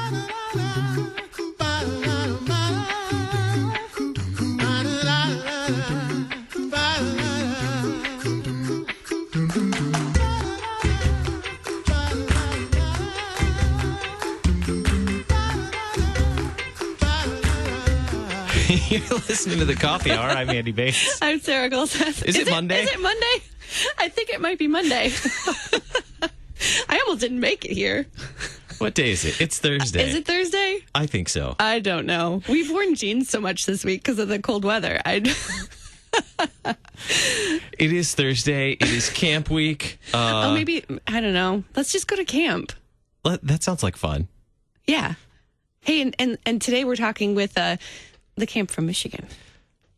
You're listening to the Coffee Hour. I'm Andy Bates. I'm Sarah Golseth. Is it Monday? Is it Monday? I think it might be Monday. I almost didn't make it here. What day is it? It's Thursday. Is it Thursday? I think so. I don't know. We've worn jeans so much this week because of the cold weather. It is Thursday. It is camp week. Maybe, I don't know. Let's just go to camp. That sounds like fun. Yeah. Hey, and today we're talking with the camp from Michigan.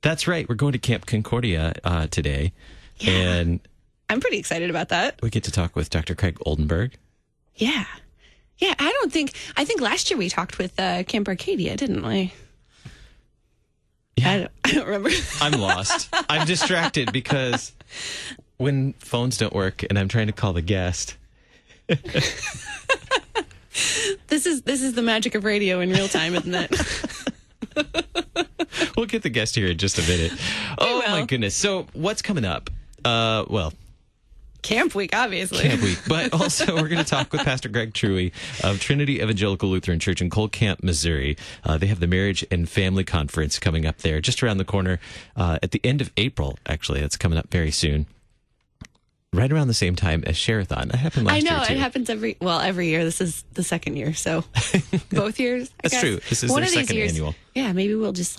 That's right. We're going to Camp Concordia today. Yeah. And I'm pretty excited about that. we get to talk with Dr. Craig Oldenburg. Yeah. Yeah, I think last year we talked with Camp Arcadia, didn't we? Yeah. I don't remember. I'm lost. I'm distracted because when phones don't work and I'm trying to call the guest. This is the magic of radio in real time, isn't it? We'll get the guest here in just a minute. Oh, my goodness. So what's coming up? Camp week, obviously. Camp week. But also we're going to talk with Pastor Greg Truwe of Trinity Evangelical Lutheran Church in Cold Camp, Missouri. They have the Marriage and Family Conference coming up there just around the corner at the end of April, actually. That's coming up very soon. Right around the same time as Share-a-thon. That happened last year, too. I know. It happens every year. This is the second year, so both years, I That's guess. true. This is One their of these second years, annual. Yeah, maybe we'll just,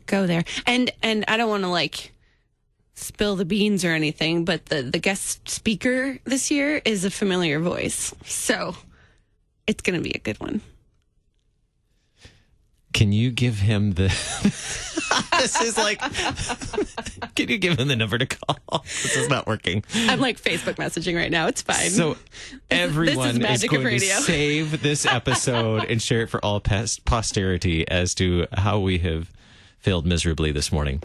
go there. And I don't want to, spill the beans or anything, but the guest speaker this year is a familiar voice. So it's going to be a good one. Can you give him the... This is can you give him the number to call? This is not working. I'm Facebook messaging right now. It's fine. So everyone is magic of going to radio. save this episode and share it for all posterity as to how we have failed miserably this morning.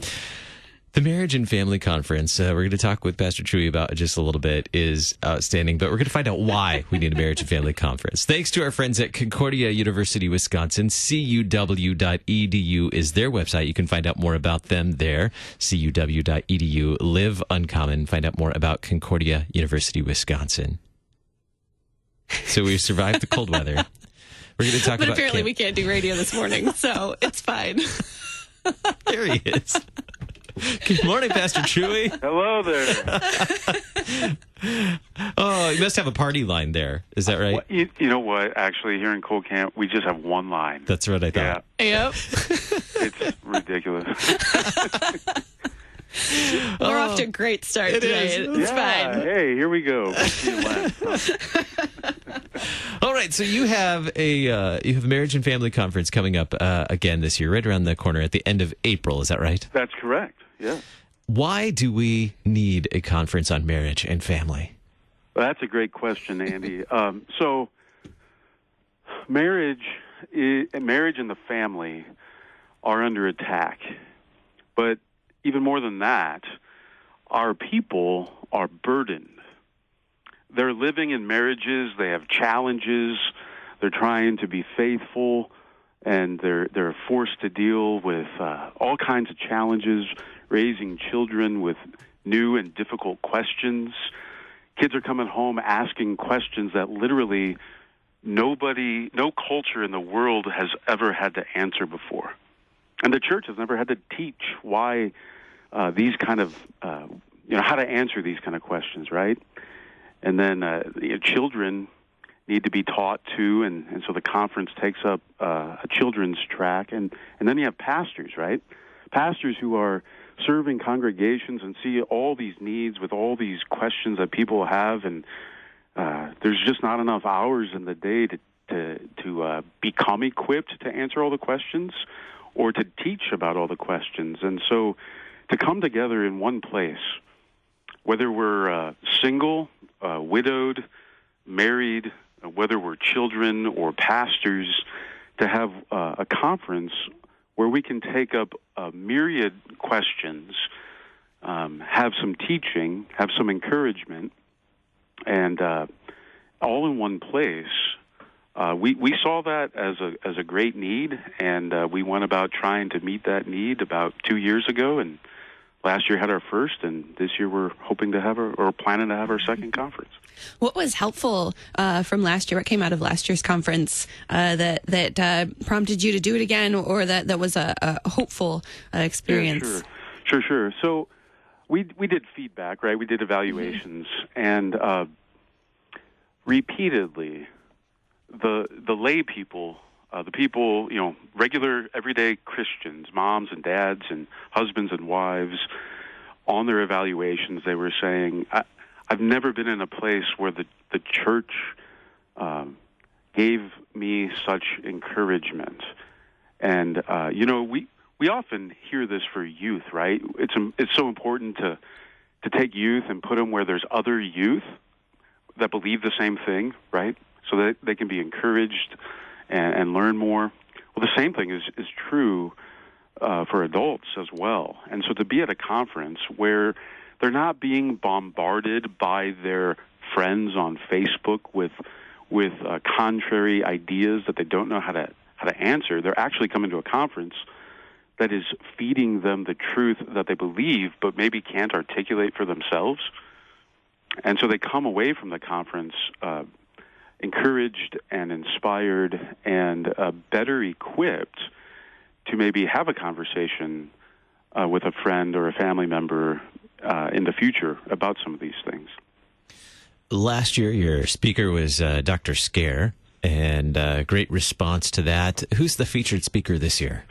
The Marriage and Family Conference, we're going to talk with Pastor Truwe about just a little bit, is outstanding, but we're going to find out why we need a Marriage and Family Conference. Thanks to our friends at Concordia University, Wisconsin. CUW.edu is their website. You can find out more about them there. CUW.edu. Live Uncommon. Find out more about Concordia University, Wisconsin. So we survived the cold weather. We're going to talk about... But apparently we can't do radio this morning, so it's fine. There he is. Good morning, Pastor Truwe. Hello there. Oh, you must have a party line there. Is that right? You know what? Actually, here in Cold Camp, we just have one line. That's what I thought. Yeah. Yep. It's ridiculous. We're off to a great start today. It's fine. Hey, here we go. All right, so you have a Marriage and Family Conference coming up again this year, right around the corner at the end of April. Is that right? That's correct. Yeah. Why do we need a conference on marriage and family? Well, that's a great question, Andy. So, marriage and the family are under attack, but even more than that, our people are burdened. They're living in marriages. They have challenges. They're trying to be faithful, and they're forced to deal with all kinds of challenges, raising children with new and difficult questions. Kids are coming home asking questions that literally no culture in the world has ever had to answer before. And the church has never had to teach why these kind of, how to answer these kind of questions, right? And then children need to be taught too, and so the conference takes up a children's track. And then you have pastors, right? Pastors who are serving congregations and see all these needs with all these questions that people have, and there's just not enough hours in the day to become equipped to answer all the questions or to teach about all the questions. And so to come together in one place, whether we're single, widowed, married, whether we're children or pastors, to have a conference where we can take up a myriad questions, have some teaching, have some encouragement, and all in one place we saw that as a great need, and we went about trying to meet that need about 2 years ago, and last year had our first, and this year we're hoping to have planning to have our second conference. What was helpful from last year? What came out of last year's conference that prompted you to do it again, or that was a hopeful experience? Yeah, sure. So we did feedback, right? We did evaluations, and repeatedly, the lay people, the people, regular everyday Christians, moms and dads and husbands and wives, on their evaluations, they were saying, I've never been in a place where the church gave me such encouragement. And, we often hear this for youth, right? It's so important to take youth and put them where there's other youth that believe the same thing, right? So that they can be encouraged and learn more. Well, the same thing is true for adults as well. And so to be at a conference where they're not being bombarded by their friends on Facebook with contrary ideas that they don't know how to answer, they're actually coming to a conference that is feeding them the truth that they believe but maybe can't articulate for themselves. And so they come away from the conference encouraged and inspired and better equipped to maybe have a conversation with a friend or a family member in the future about some of these things. Last year, your speaker was Dr. Scare, and great response to that. Who's the featured speaker this year?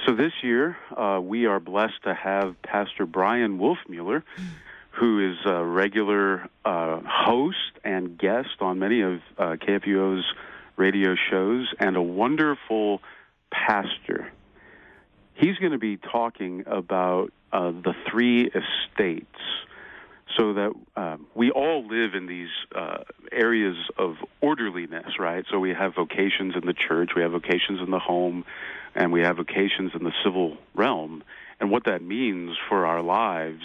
So this year, we are blessed to have Pastor Bryan Wolfmueller, who is a regular host and guest on many of KFUO's radio shows, and a wonderful pastor. He's going to be talking about the three estates, so that we all live in these areas of orderliness, right? So we have vocations in the church, we have vocations in the home, and we have vocations in the civil realm, and what that means for our lives.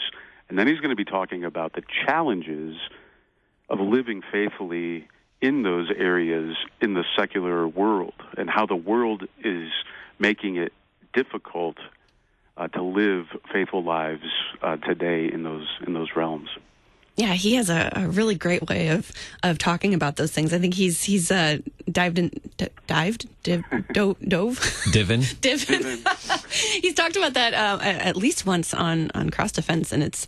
And then he's going to be talking about the challenges of living faithfully in those areas in the secular world, and how the world is making it difficult to live faithful lives today in those realms. Yeah, he has a really great way of talking about those things. I think he's dived. Divin. He's talked about that at least once on Cross Defense, and it's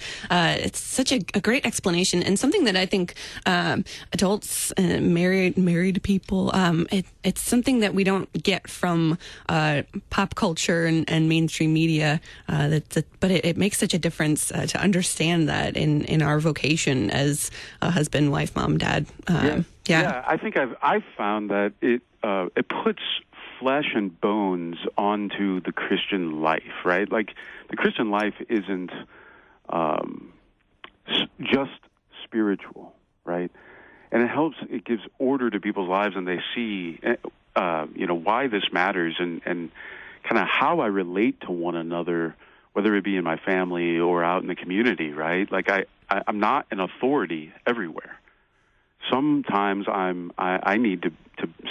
such a great explanation, and something that I think adults and married people, it's something that we don't get from pop culture and mainstream media. But it makes such a difference to understand that in our vocation as a husband, wife, mom, dad. Yeah, I think I've found that it puts flesh and bones onto the Christian life, right? Like, the Christian life isn't just spiritual, right? And it gives order to people's lives, and they see, why this matters, and kind of how I relate to one another, whether it be in my family or out in the community, right? Like, I'm not an authority everywhere. Sometimes I need to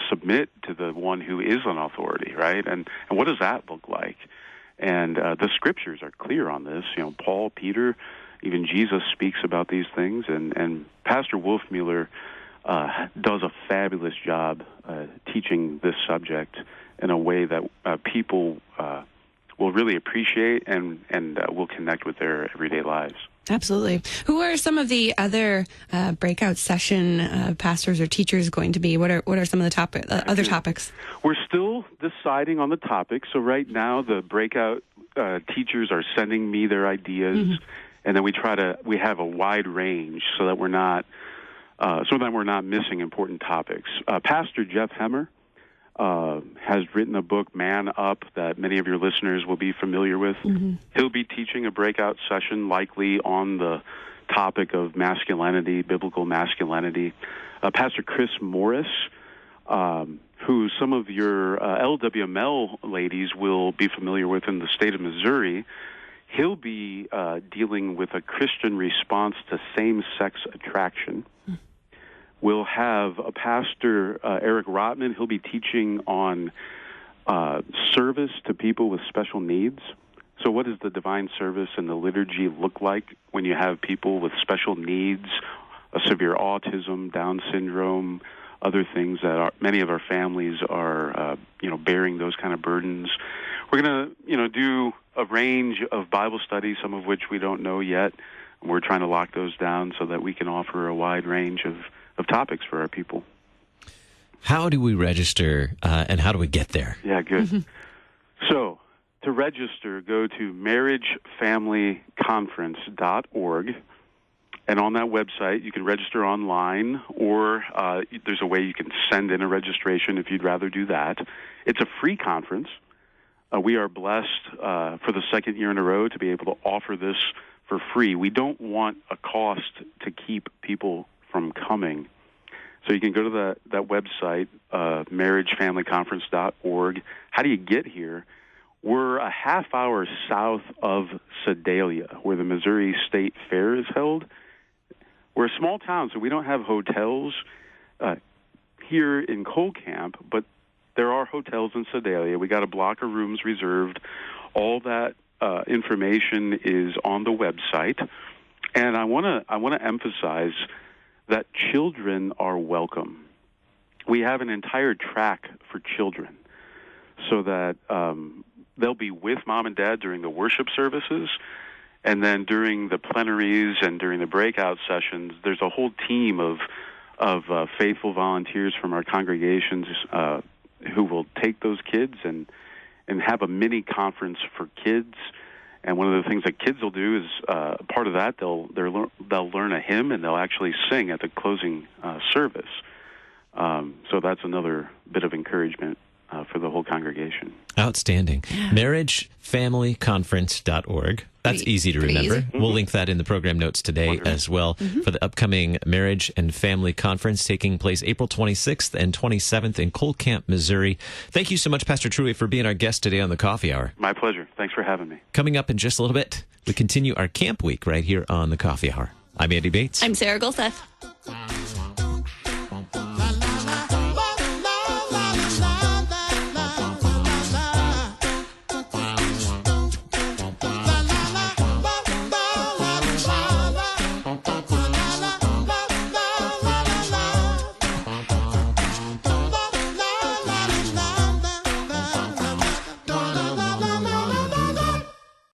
submit to the one who is an authority, right? And what does that look like? And the scriptures are clear on this. Paul, Peter, even Jesus speaks about these things. And Pastor Wolfmueller does a fabulous job teaching this subject in a way that people will really appreciate and will connect with their everyday lives. Absolutely. Who are some of the other breakout session pastors or teachers going to be? What are some of the other topics? We're still deciding on the topics. So right now, the breakout teachers are sending me their ideas, and then we have a wide range so that we're not missing important topics. Pastor Jeff Hemmer has written a book, Man Up, that many of your listeners will be familiar with. He'll be teaching a breakout session, likely on the topic of masculinity, biblical masculinity. Pastor Chris Morris, who some of your LWML ladies will be familiar with in the state of Missouri, he'll be dealing with a Christian response to same-sex attraction. we'll have a pastor, Eric Rotman. He'll be teaching on service to people with special needs. So what does the divine service and the liturgy look like when you have people with special needs, a severe autism, Down syndrome, other things that many of our families are, bearing those kind of burdens. We're going to, do a range of Bible studies, some of which we don't know yet. We're trying to lock those down so that we can offer a wide range of topics for our people. How do we register, and how do we get there? Yeah, good. So, to register, go to marriagefamilyconference.org. And on that website, you can register online, or there's a way you can send in a registration if you'd rather do that. It's a free conference. We are blessed for the second year in a row to be able to offer this for free. We don't want a cost to keep people from coming. So you can go to that website, marriagefamilyconference.org. How do you get here? We're a half hour south of Sedalia, where the Missouri State Fair is held. We're a small town, so we don't have hotels here in Cole Camp, but there are hotels in Sedalia. We got a block of rooms reserved. All that information is on the website, and I want to emphasize that children are welcome. We have an entire track for children, so that they'll be with mom and dad during the worship services. And then during the plenaries and during the breakout sessions, there's a whole team of faithful volunteers from our congregations who will take those kids and have a mini conference for kids. And one of the things that kids will do is part of that they'll learn a hymn and they'll actually sing at the closing service. So that's another bit of encouragement for the whole congregation. Outstanding. Marriagefamilyconference.org. That's easy to remember. Easy. We'll link that in the program notes today as well for the upcoming Marriage and Family Conference taking place April 26th and 27th in Cole Camp, Missouri. Thank you so much, Pastor Truwe, for being our guest today on the Coffee Hour. My pleasure. Thanks for having me. Coming up in just a little bit, we continue our camp week right here on the Coffee Hour. I'm Andy Bates. I'm Sarah Golseth.